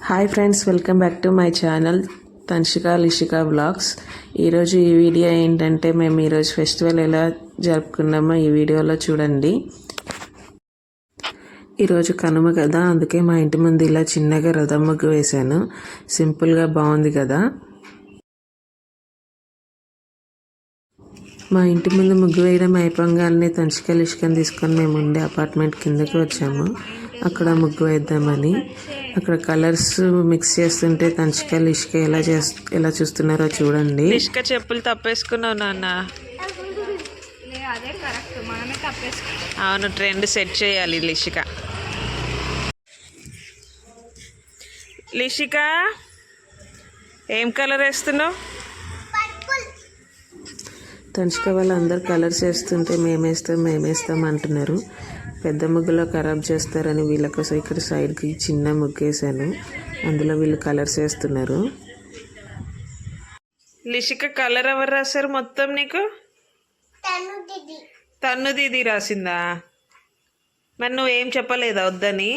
Hi friends, welcome back to my channel Tanshika Lishika vlogs. ఈరోజు ఈ video ఏంటంటే మేము ఈరోజు ఫెస్టివల్ ఎలా జరుపుకున్నామో ఈ వీడియోలో చూడండి. ఈరోజు కనుమ కదా, అందుకే మా ఇంటి ముందు ఇలా చిన్నగా రథం ముగ్గు వేశాను. సింపుల్గా బాగుంది కదా. మా ఇంటి ముందు ముగ్గు వేయడం అయిపోగానే తన్షిక లిషికని తీసుకొని మేము ఉండే అపార్ట్మెంట్ కిందకి వచ్చాము. అక్కడ ముగ్గు వేద్దామని అక్కడ కలర్స్ మిక్స్ చేస్తుంటే తన్షిక లిషిక ఎలా చూస్తున్నారో చూడండి. లిషిక చెప్పులు తప్పేసుకున్నావు నాన్న. అవును, ట్రెండ్ సెట్ చేయాలి లిషిక. లిషిక ఏం కలర్ వేస్తున్నావు? తన్షిక వాళ్ళు అందరు కలర్స్ వేస్తుంటే మేమేస్తాం అంటున్నారు. పెద్ద ముగ్గులో ఖరాబ్ చేస్తారని వీళ్ళ కోసం ఇక్కడ సైడ్కి చిన్న ముగ్గు వేసాను. అందులో వీళ్ళు కలర్స్ వేస్తున్నారు. లిషిక కలర్ ఎవరు రాశారు మొత్తం నీకు? తన్ను దీది రాసిందా? మరి నువ్వేం చెప్పలేదా వద్దని?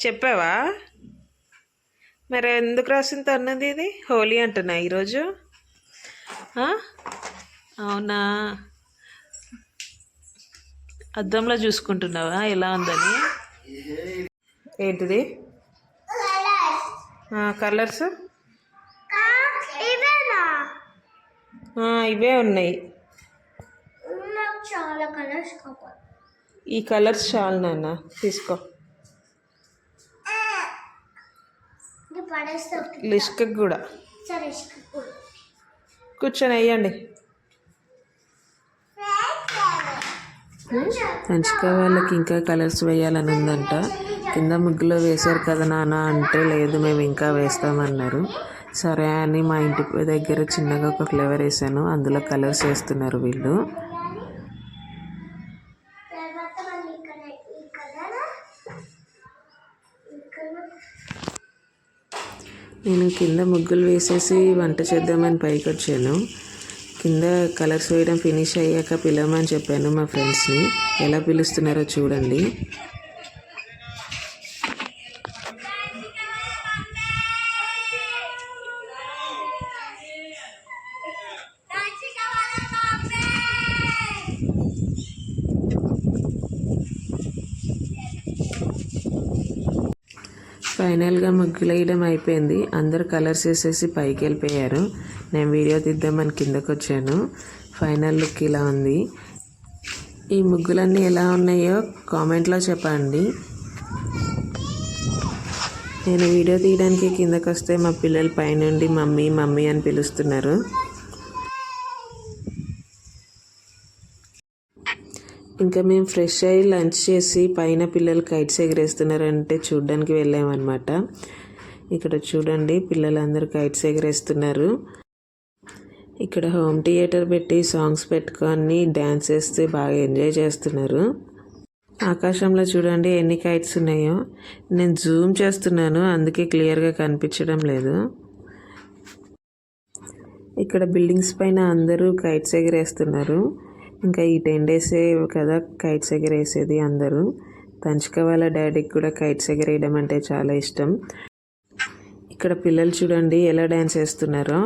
చెప్పావా? మరి ఎందుకు రాసింది తన్ను దీది? హోలీ అంటున్నా ఈరోజు. అవునా? అద్దంలో చూసుకుంటున్నావా ఎలా ఉందని? ఏంటిది కలర్స్? ఇవే ఉన్నాయి. ఈ కలర్స్ చాలు నాన్న, తీసుకో. లిష్కకి కూడా కూర్చొని వేయండి. తన్షిక వాళ్ళకి ఇంకా కలర్స్ వేయాలని ఉందంట. కింద ముగ్గులో వేశారు కదా నాన్న అంటే, లేదు మేము ఇంకా వేస్తామన్నారు. సరే అని మా ఇంటి దగ్గర చిన్నగా ఒక ఫ్లేవర్ వేసాను. అందులో కలర్స్ వేస్తున్నారు వీళ్ళు. నేను కింద ముగ్గులు వేసేసి వంట చేద్దామని పైకి వచ్చాను. కింద కలర్స్ వేయడం ఫినిష్ అయ్యాక పిలవమని చెప్పాను మా ఫ్రెండ్స్ని. ఎలా పిలుస్తున్నారో చూడండి. ఫైనల్గా ముగ్గులు వేయడం అయిపోయింది. అందరు కలర్స్ వేసేసి పైకి వెళ్ళిపోయారు. నేను వీడియో తీద్దామని కిందకు వచ్చాను. ఫైనల్ లుక్ ఇలా ఉంది. ఈ ముగ్గులన్నీ ఎలా ఉన్నాయో కామెంట్లో చెప్పండి. నేను వీడియో తీయడానికి కిందకు వస్తే మా పిల్లలు పైనుండి మమ్మీ మమ్మీ అని పిలుస్తున్నారు. ఇంకా మేము ఫ్రెష్ అయ్యి లంచ్ చేసి పైన పిల్లలు కైట్స్ ఎగరేస్తున్నారంటే చూడ్డానికి వెళ్ళామన్నమాట. ఇక్కడ చూడండి పిల్లలందరూ కైట్స్ ఎగరేస్తున్నారు. ఇక్కడ హోమ్ థియేటర్ పెట్టి సాంగ్స్ పెట్టుకొని డ్యాన్స్ చేస్తే బాగా ఎంజాయ్ చేస్తున్నారు. ఆకాశంలో చూడండి ఎన్ని కైట్స్ ఉన్నాయో. నేను జూమ్ చేస్తున్నాను, అందుకే క్లియర్గా కనిపించడం లేదు. ఇక్కడ బిల్డింగ్స్ పైన అందరూ కైట్స్ ఎగరేస్తున్నారు. ఇంకా ఈ 10 డేసే కదా కైట్స్ ఎగరేసేది అందరూ. తన్షిక వాళ్ళ డాడీకి కూడా కైట్స్ ఎగరేయడం అంటే చాలా ఇష్టం. ఇక్కడ పిల్లలు చూడండి ఎలా డ్యాన్స్ చేస్తున్నారో.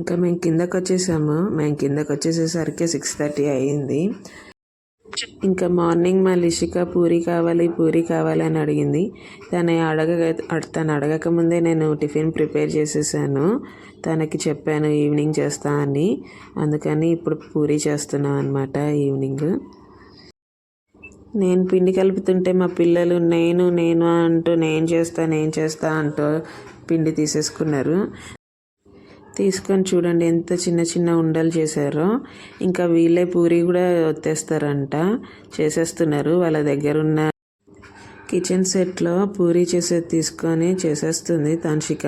ఇంకా మేము కిందకు వచ్చేసాము. మేము కిందకు వచ్చేసేసరికి 6:30 అయ్యింది. ఇంకా మార్నింగ్ మా లిషిక పూరి కావాలి అని అడిగింది. తను అడగకముందే నేను టిఫిన్ ప్రిపేర్ చేసేసాను. తనకి చెప్పాను ఈవినింగ్ చేస్తా అని. అందుకని ఇప్పుడు పూరి చేస్తున్నాను అనమాట ఈవినింగ్. నేను పిండి కలుపుతుంటే మా పిల్లలు నేను అంటూ నేను చేస్తా అంటూ పిండి తీసేసుకున్నారు. తీసుకొని చూడండి ఎంత చిన్న చిన్న ఉండలు చేశారో. ఇంకా వీళ్ళే పూరి కూడా ఒత్తేస్తారంట, చేసేస్తున్నారు. వాళ్ళ దగ్గర ఉన్న కిచెన్ సెట్లో పూరి చేసేది తీసుకొని చేసేస్తుంది తన్షిక.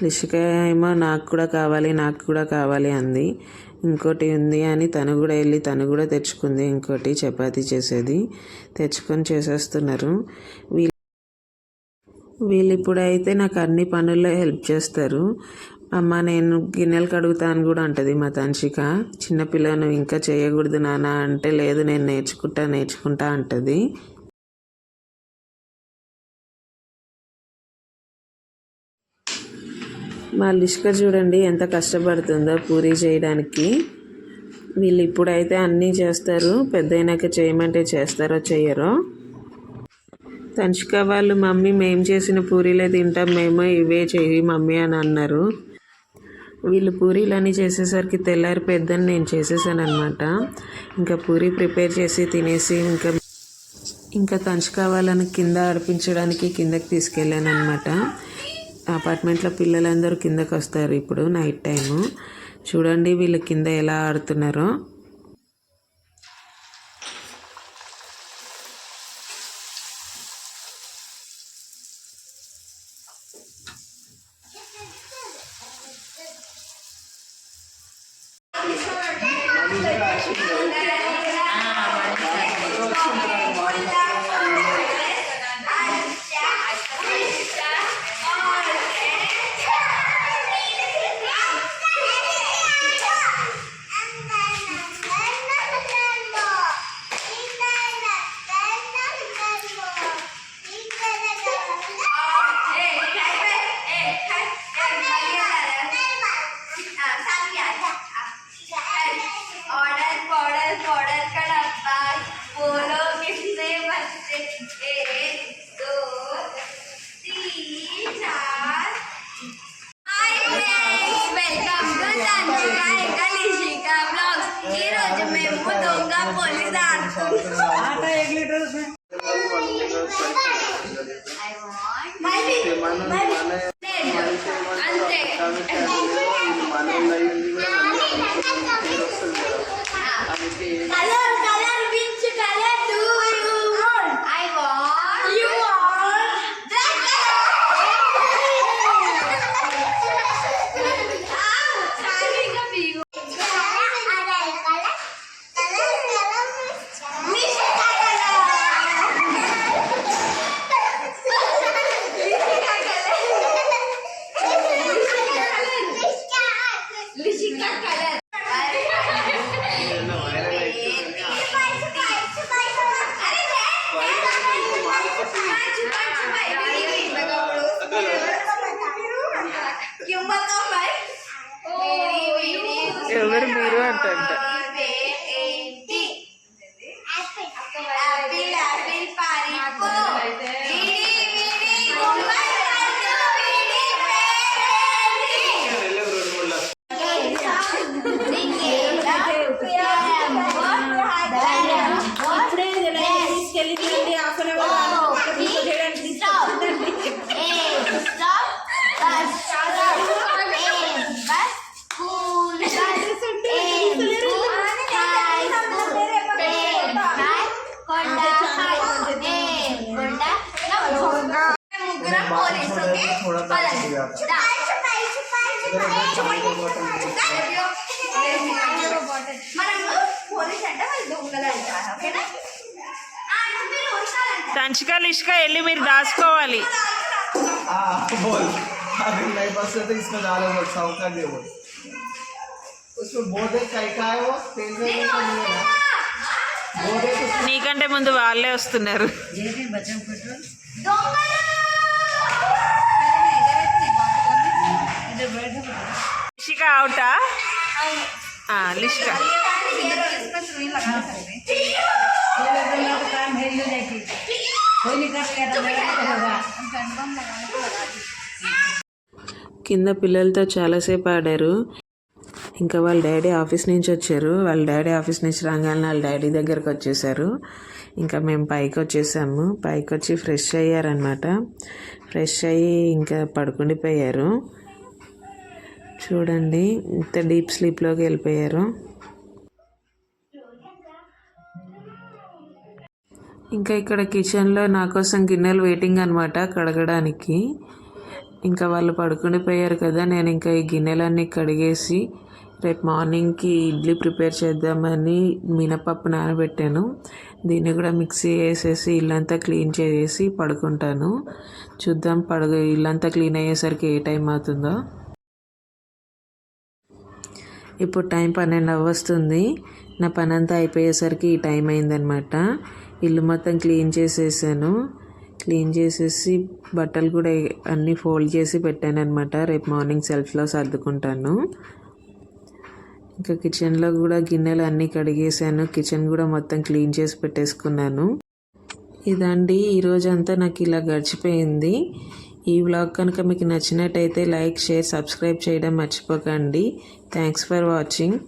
లిషిక ఏమో నాకు కూడా కావాలి అంది. ఇంకోటి ఉంది అని తను కూడా తెచ్చుకుంది. ఇంకోటి చపాతీ చేసేది తెచ్చుకొని చేసేస్తున్నారు. వీళ్ళు ఇప్పుడైతే నాకు అన్ని పనుల్లో హెల్ప్ చేస్తారు. అమ్మ నేను గిన్నెలు కడుగుతాను కూడా అంటది మా తన్షిక. చిన్నపిల్లను ఇంకా చేయకూడదు నాన్న అంటే లేదు నేను నేర్చుకుంటా అంటది. మా లిషిక చూడండి ఎంత కష్టపడుతుందో పూరి చేయడానికి. వీళ్ళు ఇప్పుడైతే అన్నీ చేస్తారు, పెద్దయినాక చేయమంటే చేస్తారో చెయ్యరో. తన్షిక వాళ్ళు మమ్మీ మేము చేసిన పూరీలే తింటాం, మేము ఇవే చెయ్యి మమ్మీ అని అన్నారు. వీళ్ళు పూరీలన్నీ చేసేసరికి తెల్లారిపోద్దని నేను చేసేసాను అనమాట. ఇంకా పూరీ ప్రిపేర్ చేసి తినేసి ఇంకా తన్షిక వాళ్ళని కింద ఆడిపించడానికి కిందకి తీసుకెళ్ళాను అనమాట. అపార్ట్మెంట్లో పిల్లలందరూ కిందకు వస్తారు ఇప్పుడు నైట్ టైము. చూడండి వీళ్ళు కింద ఎలా ఆడుతున్నారో. ఎవరు మీరు అంట. तंशिका लिशिका వెళ్ళి మీరు దాచుకోవాలి. बोल अभी नहीं बस तो इसमें डालो बोल साउका दे बोल उसमें बोधे का है वो तेल में नहीं है बोधे నీకంటే ముందు వాళ్ళే వస్తున్నారు. లిషిక అవుటా లిషిక కింద పిల్లలతో చాలాసేపు ఆడారు. ఇంకా వాళ్ళ డాడీ ఆఫీస్ నుంచి వచ్చారు. వాళ్ళ డాడీ ఆఫీస్ నుంచి రాగానే వాళ్ళ డాడీ దగ్గరకు వచ్చేసారు. ఇంకా మేము పైకి వచ్చేసాము. పైకి వచ్చి ఫ్రెష్ అయ్యారనమాట. ఫ్రెష్ అయ్యి ఇంకా పడుకుండిపోయారు. చూడండి ఇంత డీప్ స్లీప్లోకి వెళ్ళిపోయారు. ఇంకా ఇక్కడ కిచెన్లో నా కోసం గిన్నెలు వెయిటింగ్ అనమాట కడగడానికి. ఇంకా వాళ్ళు పడుకుండిపోయారు కదా, నేను ఇంకా ఈ గిన్నెలన్నీ కడిగేసి రేపు మార్నింగ్కి ఇడ్లీ ప్రిపేర్ చేద్దామని మినపప్పు నానబెట్టాను. దీన్ని కూడా మిక్సీ వేసేసి ఇల్లంతా క్లీన్ చేసి పడుకుంటాను. చూద్దాం ఇల్లంతా క్లీన్ అయ్యేసరికి ఏ టైం అవుతుందో. ఇప్పుడు టైం 12 వస్తుంది. నా పని అంతా అయిపోయేసరికి ఈ టైం అయిందనమాట. ఇల్లు మొత్తం క్లీన్ చేసేసాను. క్లీన్ చేసేసి బట్టలు కూడా అన్నీ ఫోల్డ్ చేసి పెట్టాను అనమాట. రేపు మార్నింగ్ సెల్ఫ్లో సర్దుకుంటాను. ఇంకా కిచెన్లో కూడా గిన్నెలు అన్నీ కడిగేసాను. కిచెన్ కూడా మొత్తం క్లీన్ చేసి పెట్టేసుకున్నాను. ఇదండి ఈరోజంతా నాకు ఇలా గడిచిపోయింది. ఈ వ్లాగ్ కనుక మీకు నచ్చినట్టయితే లైక్, షేర్, సబ్స్క్రైబ్ చేయడం మర్చిపోకండి. Thanks for watching.